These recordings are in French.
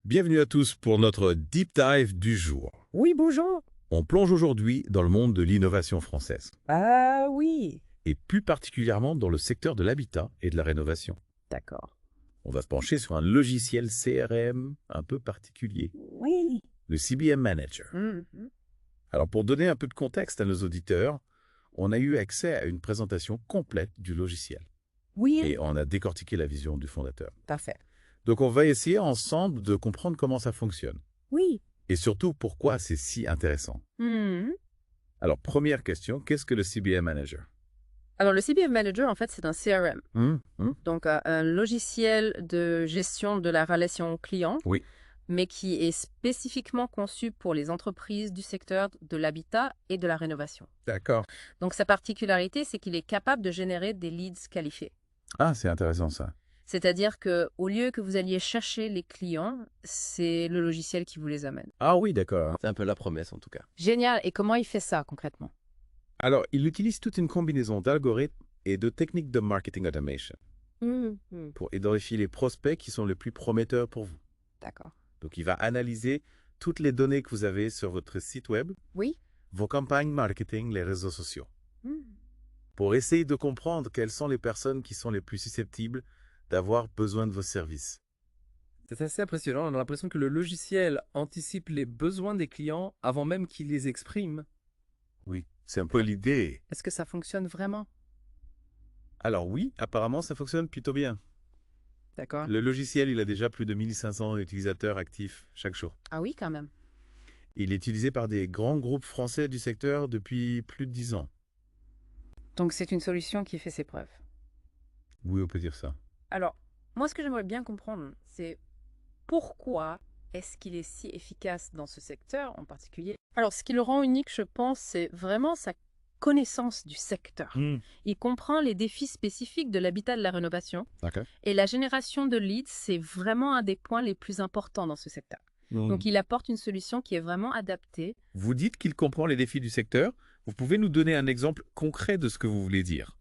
Bienvenue à tous pour notre Deep Dive du jour. Oui, bonjour. On plonge aujourd'hui dans le monde de l'innovation française, Ah oui. et plus particulièrement dans le secteur de l'habitat et de la rénovation. D'accord. On va se pencher sur un logiciel CRM un peu particulier, Oui. le CBM Manager. Mhm. Alors pour donner un peu de contexte à nos auditeurs, on a eu accès à une présentation complète du logiciel, Oui. et on a décortiqué la vision du fondateur. Parfait. Donc on va essayer ensemble de comprendre comment ça fonctionne, Oui. et surtout pourquoi c'est si intéressant. Mhm. Alors, première question, qu'est-ce que le CBM Manager? Alors, le CBM Manager, en fait, c'est un CRM, Hum. donc un logiciel de gestion de la relation client, Oui. mais qui est spécifiquement conçu pour les entreprises du secteur de l'habitat et de la rénovation. D'accord. Donc, sa particularité, c'est qu'il est capable de générer des leads qualifiés. Ah, c'est intéressant ça. C'est-à-dire qu'au lieu que vous alliez chercher les clients, c'est le logiciel qui vous les amène. Ah oui, d'accord. C'est un peu la promesse en tout cas. Génial. Et comment il fait ça concrètement? Alors, il utilise toute une combinaison d'algorithmes et de techniques de marketing automation pour identifier les prospects qui sont les plus prometteurs pour vous. D'accord. Donc, il va analyser toutes les données que vous avez sur votre site web, Oui. vos campagnes marketing, les réseaux sociaux, pour essayer de comprendre quelles sont les personnes qui sont les plus susceptibles d'avoir besoin de vos services. C'est assez impressionnant, on a l'impression que le logiciel anticipe les besoins des clients avant même qu'ils les expriment. Oui, c'est un peu l'idée. Est-ce que ça fonctionne vraiment? Alors oui, apparemment, ça fonctionne plutôt bien. D'accord. Le logiciel, il a déjà plus de 1500 utilisateurs actifs chaque jour. Ah oui, quand même. Il est utilisé par des grands groupes français du secteur depuis plus de 10 ans. Donc c'est une solution qui fait ses preuves. Oui, on peut dire ça. Alors, moi ce que j'aimerais bien comprendre, c'est pourquoi est-ce qu'il est si efficace dans ce secteur en particulier? Alors, ce qui le rend unique, je pense, c'est vraiment sa connaissance du secteur. Il comprend les défis spécifiques de l'habitat et de la rénovation. D'accord. Et la génération de leads, c'est vraiment un des points les plus importants dans ce secteur. Donc, il apporte une solution qui est vraiment adaptée. Vous dites qu'il comprend les défis du secteur. Vous pouvez nous donner un exemple concret de ce que vous voulez dire?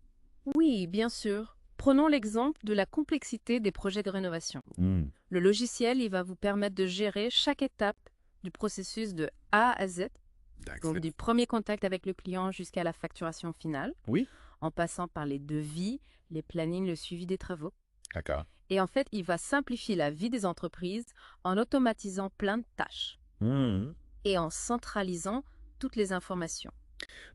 Oui, bien sûr. Prenons l'exemple de la complexité des projets de rénovation. Le logiciel, il va vous permettre de gérer chaque étape du processus de A à Z, donc du premier contact avec le client jusqu'à la facturation finale, Oui. en passant par les devis, les plannings, le suivi des travaux. D'accord. Et en fait, il va simplifier la vie des entreprises en automatisant plein de tâches et en centralisant toutes les informations.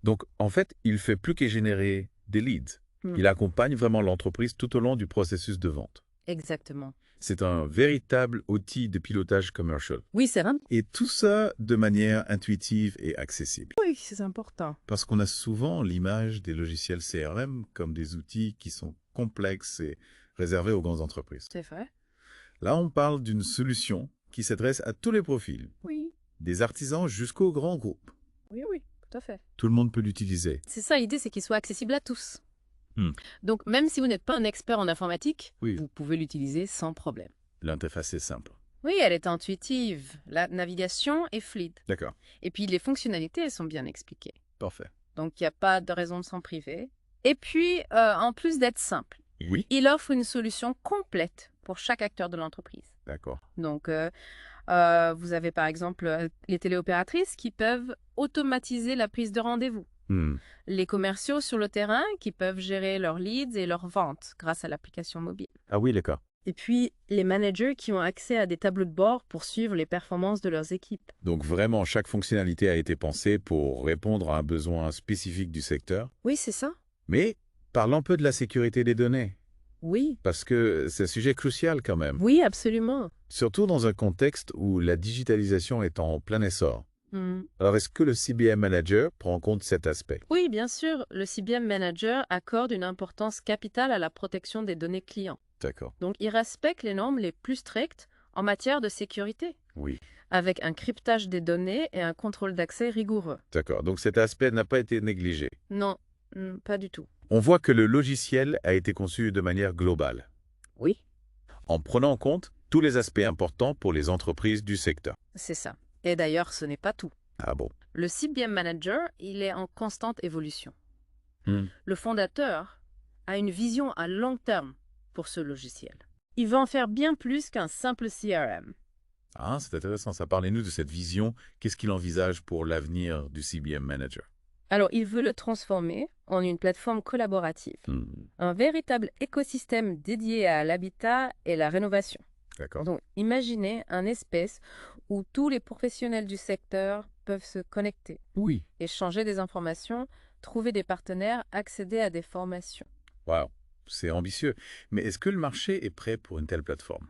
Donc, en fait, il fait plus que générer des leads. Il accompagne vraiment l'entreprise tout au long du processus de vente. Exactement. C'est un véritable outil de pilotage commercial. Oui, c'est vrai. Et tout ça de manière intuitive et accessible. Oui, c'est important. Parce qu'on a souvent l'image des logiciels CRM comme des outils qui sont complexes et réservés aux grandes entreprises. C'est vrai. Là, on parle d'une solution qui s'adresse à tous les profils, Oui. des artisans jusqu'aux grands groupes. Oui, oui, tout à fait. Tout le monde peut l'utiliser. C'est ça, l'idée, c'est qu'il soit accessible à tous. Hmm. Donc, même si vous n'êtes pas un expert en informatique, Oui. vous pouvez l'utiliser sans problème. L'interface est simple. Oui, elle est intuitive. La navigation est fluide. D'accord. Et puis, les fonctionnalités, elles sont bien expliquées. Parfait. Donc, il n'y a pas de raison de s'en priver. Et puis, en plus d'être simple, Oui. il offre une solution complète pour chaque acteur de l'entreprise. D'accord. Donc, vous avez par exemple les téléopératrices qui peuvent automatiser la prise de rendez-vous. Les commerciaux sur le terrain qui peuvent gérer leurs leads et leurs ventes grâce à l'application mobile. Ah oui, d'accord. Et puis, les managers qui ont accès à des tableaux de bord pour suivre les performances de leurs équipes. Donc vraiment, chaque fonctionnalité a été pensée pour répondre à un besoin spécifique du secteur. Oui, c'est ça. Mais parlons un peu de la sécurité des données, Oui. parce que c'est un sujet crucial quand même. Oui, absolument. Surtout dans un contexte où la digitalisation est en plein essor. Alors, est-ce que le CBM Manager prend en compte cet aspect? Oui, bien sûr. Le CBM Manager accorde une importance capitale à la protection des données clients. D'accord. Donc, il respecte les normes les plus strictes en matière de sécurité, Oui. avec un cryptage des données et un contrôle d'accès rigoureux. D'accord. Donc cet aspect n'a pas été négligé. Non, pas du tout. On voit que le logiciel a été conçu de manière globale, Oui, en prenant en compte tous les aspects importants pour les entreprises du secteur. c'est ça. Et d'ailleurs, ce n'est pas tout. Ah bon? Le CBM Manager, il est en constante évolution. Le fondateur a une vision à long terme pour ce logiciel. Il veut en faire bien plus qu'un simple CRM. Ah, c'est intéressant. Ça, parlez-nous de cette vision. Qu'est-ce qu'il envisage pour l'avenir du CBM Manager? Alors, il veut le transformer en une plateforme collaborative, un véritable écosystème dédié à l'habitat et la rénovation. D'accord. Donc, imaginez un espace où tous les professionnels du secteur peuvent se connecter, Oui. échanger des informations, trouver des partenaires, accéder à des formations. Wow, c'est ambitieux. Mais est-ce que le marché est prêt pour une telle plateforme?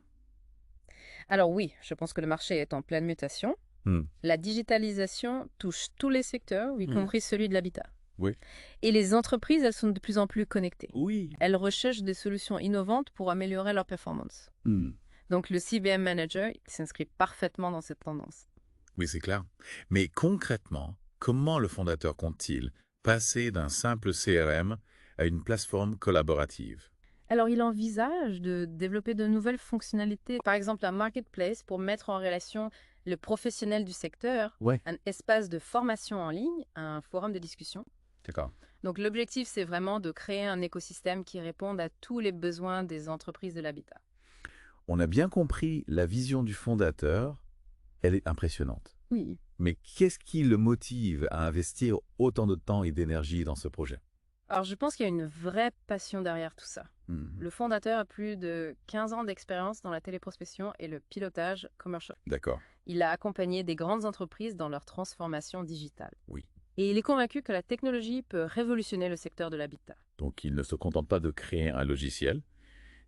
Alors oui, je pense que le marché est en pleine mutation. Hmm. La digitalisation touche tous les secteurs, y compris celui de l'habitat. Oui. Et les entreprises, elles sont de plus en plus connectées. Oui. Elles recherchent des solutions innovantes pour améliorer leur performance. Donc le CBM Manager il s'inscrit parfaitement dans cette tendance. Oui, c'est clair. Mais concrètement, comment le fondateur compte-t-il passer d'un simple CRM à une plateforme collaborative? Alors il envisage de développer de nouvelles fonctionnalités, par exemple un marketplace pour mettre en relation le professionnel du secteur, Ouais. un espace de formation en ligne, un forum de discussion. D'accord. Donc l'objectif, c'est vraiment de créer un écosystème qui réponde à tous les besoins des entreprises de l'habitat. On a bien compris la vision du fondateur. Elle est impressionnante. Oui. Mais qu'est-ce qui le motive à investir autant de temps et d'énergie dans ce projet? Alors je pense qu'il y a une vraie passion derrière tout ça. Le fondateur a plus de 15 ans d'expérience dans la téléprospection et le pilotage commercial. D'accord. Il a accompagné des grandes entreprises dans leur transformation digitale. Oui. Et il est convaincu que la technologie peut révolutionner le secteur de l'habitat. Donc, il ne se contente pas de créer un logiciel.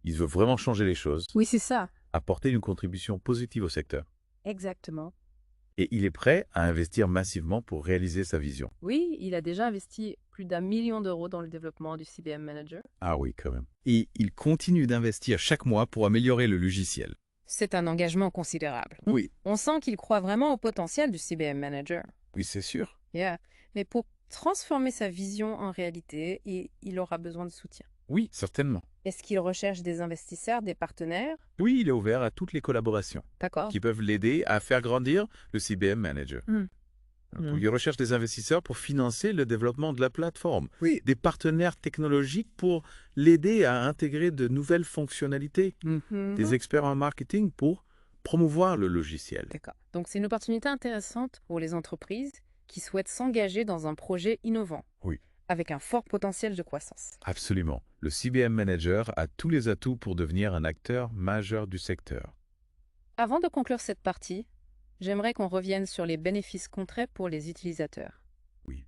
Il veut vraiment changer les choses, Oui, c'est ça. apporter une contribution positive au secteur. Exactement. Et il est prêt à investir massivement pour réaliser sa vision. Oui, il a déjà investi plus d'1 million d'euros dans le développement du CBM Manager. Ah oui, quand même. Et il continue d'investir chaque mois pour améliorer le logiciel. C'est un engagement considérable. Oui. On sent qu'il croit vraiment au potentiel du CBM Manager. Oui, c'est sûr. Yeah. Mais pour transformer sa vision en réalité, il aura besoin de soutien. Oui, certainement. Est-ce qu'il recherche des investisseurs, des partenaires? Oui, il est ouvert à toutes les collaborations D'accord. qui peuvent l'aider à faire grandir le CBM Manager. Mm. Donc, il recherche des investisseurs pour financer le développement de la plateforme, Oui. des partenaires technologiques pour l'aider à intégrer de nouvelles fonctionnalités, des experts en marketing pour promouvoir le logiciel. D'accord. Donc c'est une opportunité intéressante pour les entreprises qui souhaitent s'engager dans un projet innovant. Oui. Avec un fort potentiel de croissance. Absolument. Le CBM Manager a tous les atouts pour devenir un acteur majeur du secteur. Avant de conclure cette partie, j'aimerais qu'on revienne sur les bénéfices concrets pour les utilisateurs. Oui.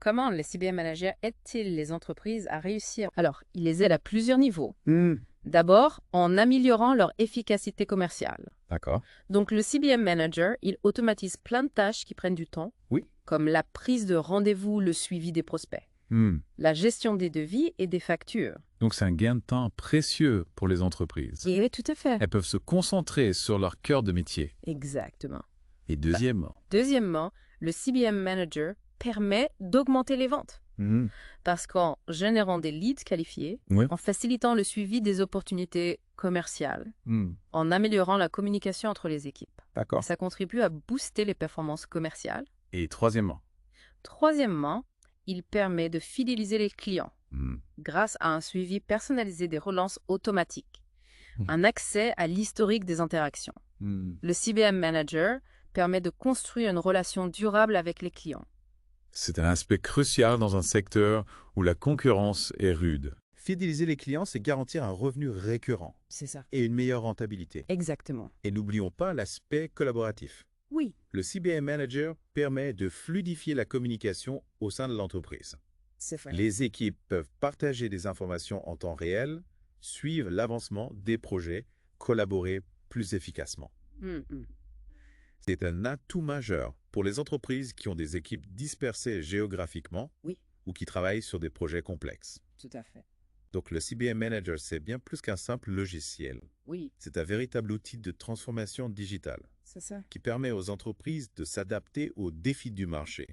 Comment le CBM Manager aide-t-il les entreprises à réussir? Alors, il les aide à plusieurs niveaux. D'abord, en améliorant leur efficacité commerciale. D'accord. Donc, le CBM Manager, il automatise plein de tâches qui prennent du temps, Oui. comme la prise de rendez-vous, le suivi des prospects, la gestion des devis et des factures. Donc c'est un gain de temps précieux pour les entreprises. Oui, tout à fait. Elles peuvent se concentrer sur leur cœur de métier. Exactement. Et deuxièmement, Deuxièmement, le CBM Manager permet d'augmenter les ventes. Parce qu'en générant des leads qualifiés, Oui. en facilitant le suivi des opportunités commerciales, en améliorant la communication entre les équipes, D'accord. ça contribue à booster les performances commerciales. Et troisièmement, Troisièmement, il permet de fidéliser les clients grâce à un suivi personnalisé des relances automatiques, un accès à l'historique des interactions. Le CBM Manager permet de construire une relation durable avec les clients. c'est un aspect crucial dans un secteur où la concurrence est rude. Fidéliser les clients, c'est garantir un revenu récurrent C'est ça. et une meilleure rentabilité. Exactement. Et n'oublions pas l'aspect collaboratif. Oui. Le CBM Manager permet de fluidifier la communication au sein de l'entreprise. C'est vrai. Les équipes peuvent partager des informations en temps réel, suivre l'avancement des projets, collaborer plus efficacement. C'est un atout majeur pour les entreprises qui ont des équipes dispersées géographiquement Oui. ou qui travaillent sur des projets complexes. Tout à fait. Donc le CBM Manager, c'est bien plus qu'un simple logiciel. Oui, C'est un véritable outil de transformation digitale c'est ça. qui permet aux entreprises de s'adapter aux défis du marché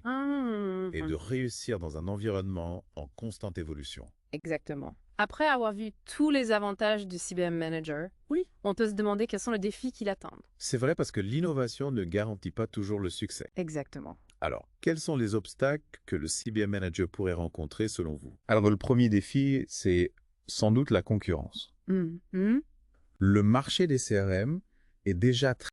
et de réussir dans un environnement en constante évolution. Exactement. Après avoir vu tous les avantages du CBM Manager, Oui. on peut se demander quels sont les défis qui l'attendent. C'est vrai parce que l'innovation ne garantit pas toujours le succès. Exactement. Alors, quels sont les obstacles que le CBM Manager pourrait rencontrer selon vous? Alors le premier défi, c'est sans doute la concurrence. Mhm. Le marché des CRM est déjà très